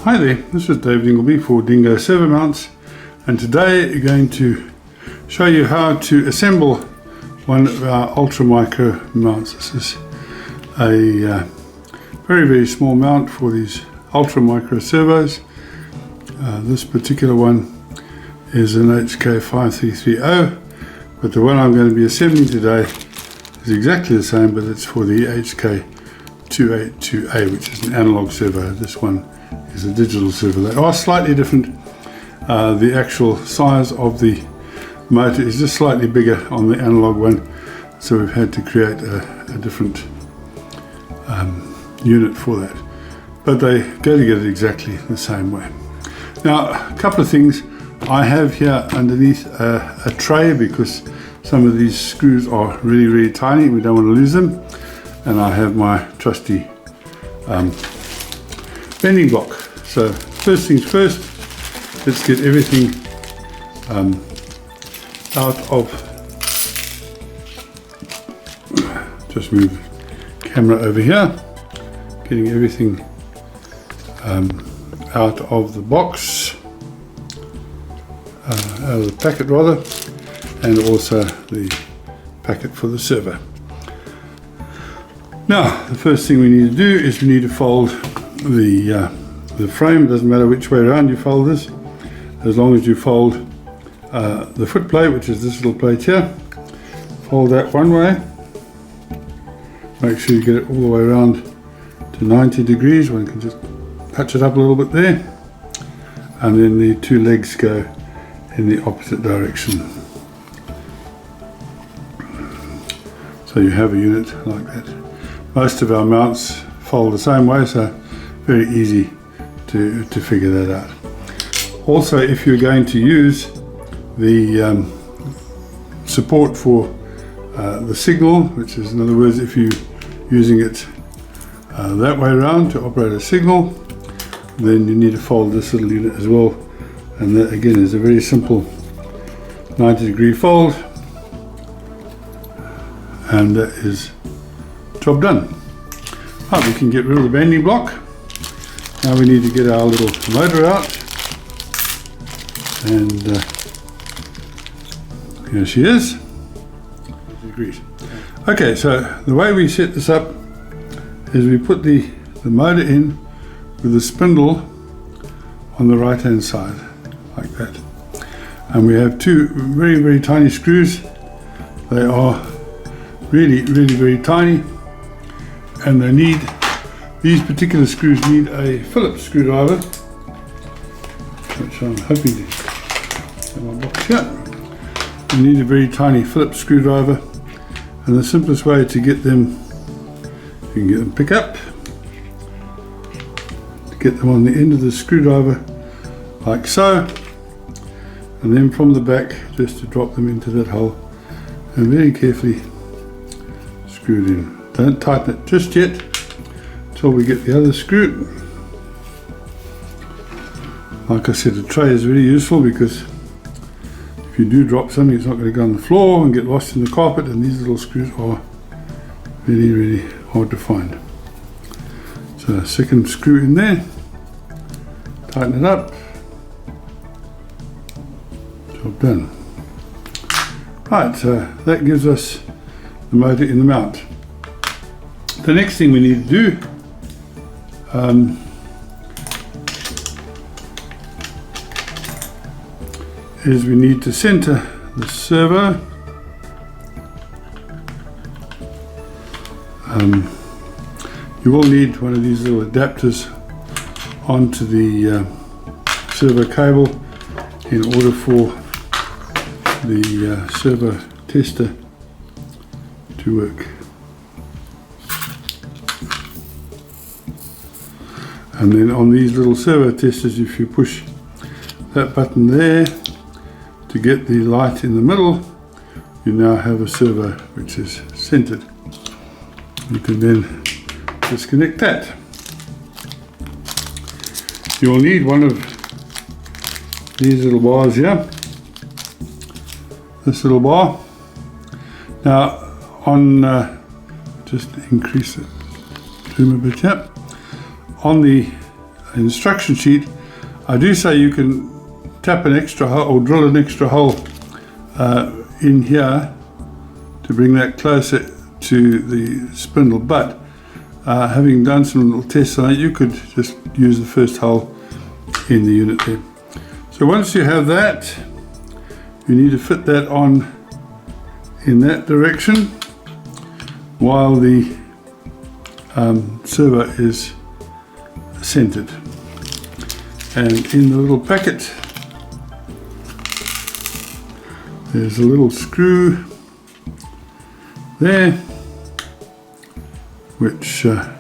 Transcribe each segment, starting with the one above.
Hi there, this is Dave Dingo for Dingo Servo Mounts, and today we're going to show you how to assemble one of our ultra micro mounts. This is a very small mount for these ultra micro servos. This particular one is an HK5330, but the one I'm going to be assembling today is exactly the same, but it's for the HK282A, which is an analog servo. This one is a digital servo. They are slightly different. The actual size of the motor is just slightly bigger on the analog one, so we've had to create a different unit for that. But they go together exactly the same way. Now, a couple of things. I have here underneath a tray because some of these screws are really tiny. We don't want to lose them. And I have my trusty bending block. So first things first, let's get everything out of, just move the camera over here, getting everything out of the box, out of the packet rather, and also the packet for the servo. Now, the first thing we need to do is we need to fold the frame. It doesn't matter which way around you fold this, as long as you fold the foot plate, which is this little plate here. Fold that one way. Make sure you get it all the way around to 90 degrees. One can just patch it up a little bit there. And then the two legs go in the opposite direction. So you have a unit like that. Most of our mounts fold the same way, so very easy to figure that out. Also, if you're going to use the support for the signal, which is, in other words, if you're using it that way around to operate a signal, then you need to fold this little unit as well. And that again is a very simple 90-degree fold, and that is job done. Right, we can get rid of the bending block. Now we need to get our little motor out, and here she is. Okay, so the way we set this up is we put the motor in with the spindle on the right hand side, like that. And we have two very tiny screws. They are really very tiny, and they need, these particular screws need a Phillips screwdriver, which I'm hoping to have my box here. You need a very tiny Phillips screwdriver, and the simplest way to get them, you can get them pick up, to get them on the end of the screwdriver like so, and then from the back just to drop them into that hole and very carefully screw it in. Don't tighten it just yet until we get the other screw. Like I said, a tray is very useful because if you do drop something, it's not going to go on the floor and get lost in the carpet, and these little screws are really hard to find. So second screw in there, tighten it up, job done. Right, so that gives us the motor in the mount. The next thing we need to do is we need to center the servo. You will need one of these little adapters onto the servo cable in order for the servo tester to work. And then on these little servo testers, if you push that button there to get the light in the middle, you now have a servo which is centered. You can then disconnect that. You will need one of these little bars here, this little bar. Now on, just increase it, zoom a bit here. On the instruction sheet, I do say you can tap an extra hole or drill an extra hole in here to bring that closer to the spindle, but having done some little tests on it, you could just use the first hole in the unit there. So once you have that, you need to fit that on in that direction while the servo is centered. And in the little packet, there's a little screw there, which I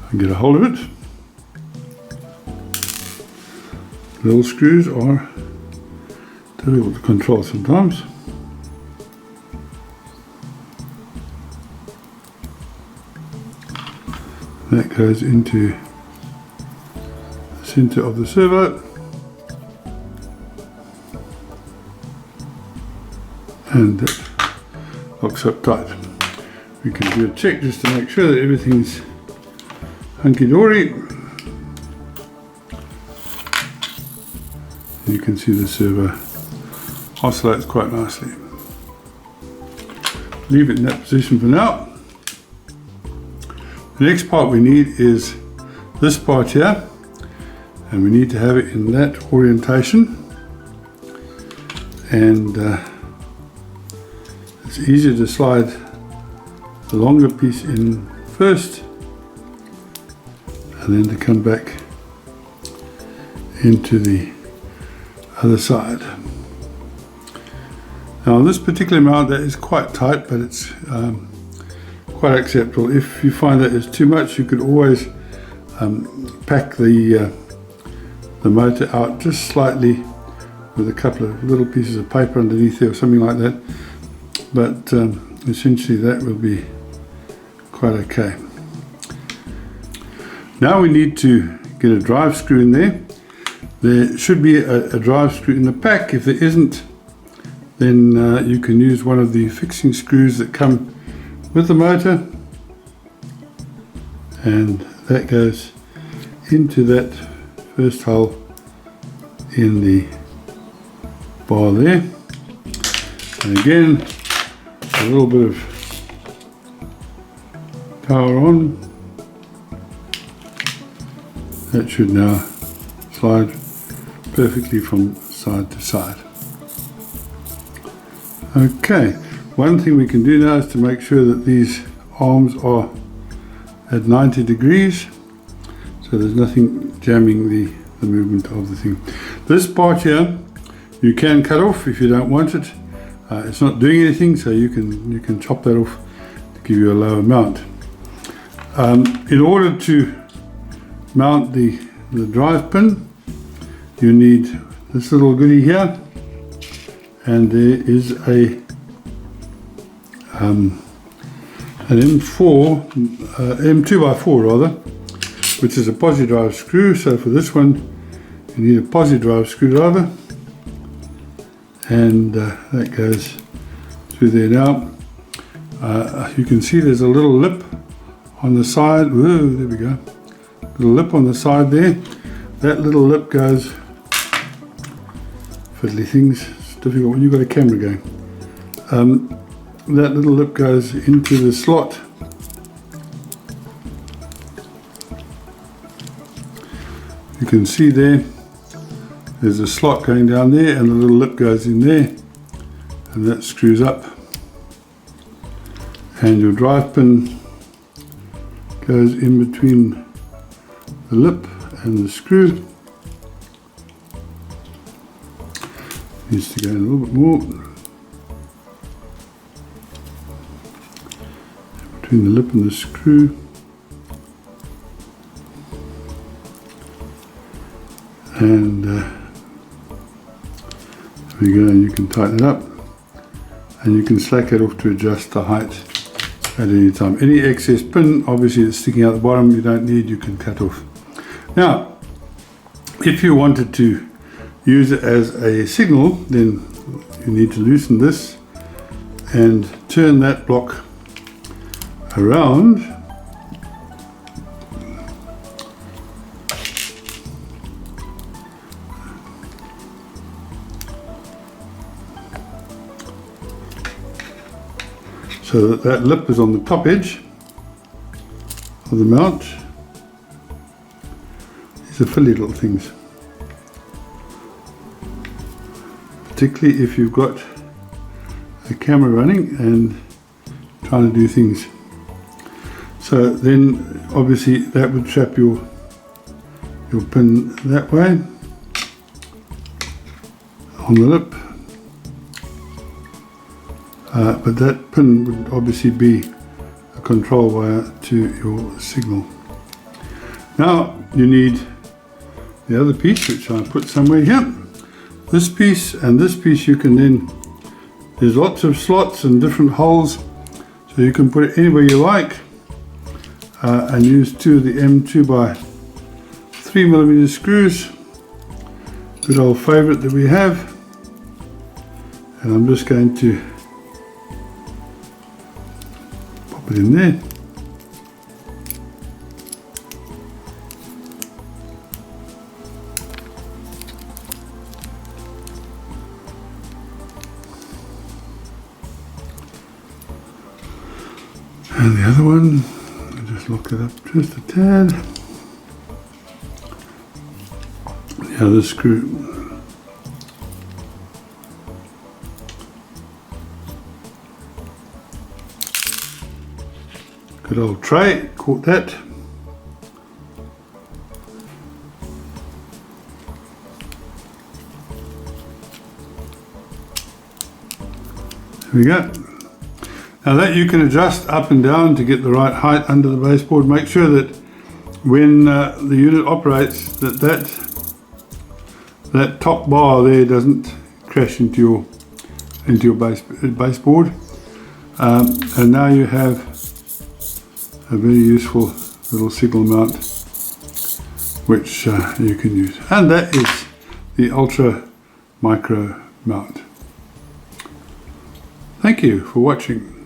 can get a hold of it. Little screws are difficult to control sometimes. That goes into the center of the servo, and that locks up tight. We can do a check just to make sure that everything's hunky-dory. You can see the servo oscillates quite nicely. Leave it in that position for now. The next part we need is this part here, and we need to have it in that orientation, and it's easier to slide the longer piece in first and then to come back into the other side. Now on this particular mount, that is quite tight, but it's quite acceptable. If you find that it's too much, you could always pack the motor out just slightly with a couple of little pieces of paper underneath there or something like that, but essentially that will be quite okay. Now we need to get a drive screw in there. There should be a drive screw in the pack. If there isn't, then you can use one of the fixing screws that come with the motor, and that goes into that first hole in the bar there. And again, a little bit of power on. That should now slide perfectly from side to side. Okay, one thing we can do now is to make sure that these arms are at 90 degrees, so there's nothing jamming the movement of the thing. This part here you can cut off if you don't want it. It's not doing anything, so you can chop that off to give you a lower mount. In order to mount the drive pin, you need this little goodie here, and there is an M2x4 rather, which is a posi drive screw. So for this one you need a posi drive screwdriver, and that goes through there. Now you can see there's a little lip on the side. Whoa, there we go. Little lip on the side there. That little lip goes, fiddly things, it's difficult when you've got a camera going. That little lip goes into the slot. You can see there's a slot going down there, and the little lip goes in there, and that screws up, and your drive pin goes in between the lip and the screw. Needs to go in a little bit more between the lip and the screw, and there we go, and you can tighten it up, and you can slack it off to adjust the height at any time. Any excess pin, obviously that's sticking out the bottom, you don't need, you can cut off. Now, if you wanted to use it as a signal, then you need to loosen this and turn that block around so that that lip is on the top edge of the mount. These are fiddly little things, particularly if you've got a camera running and trying to do things. So then obviously that would trap your pin that way on the lip, but that pin would obviously be a control wire to your signal. Now you need the other piece, which I put somewhere here. This piece and this piece, you can then, there's lots of slots and different holes, so you can put it anywhere you like, and use two of the M2 by 3mm screws, good old favourite that we have. And I'm just going to pop it in there. And the other one, I'll just look it up just a tad. The other screw. Good old tray, caught that. There we go. Now that you can adjust up and down to get the right height under the baseboard. Make sure that when the unit operates that top bar there doesn't crash into your baseboard. And now you have a very useful little signal mount which you can use. And that is the Ultra Micro mount. Thank you for watching.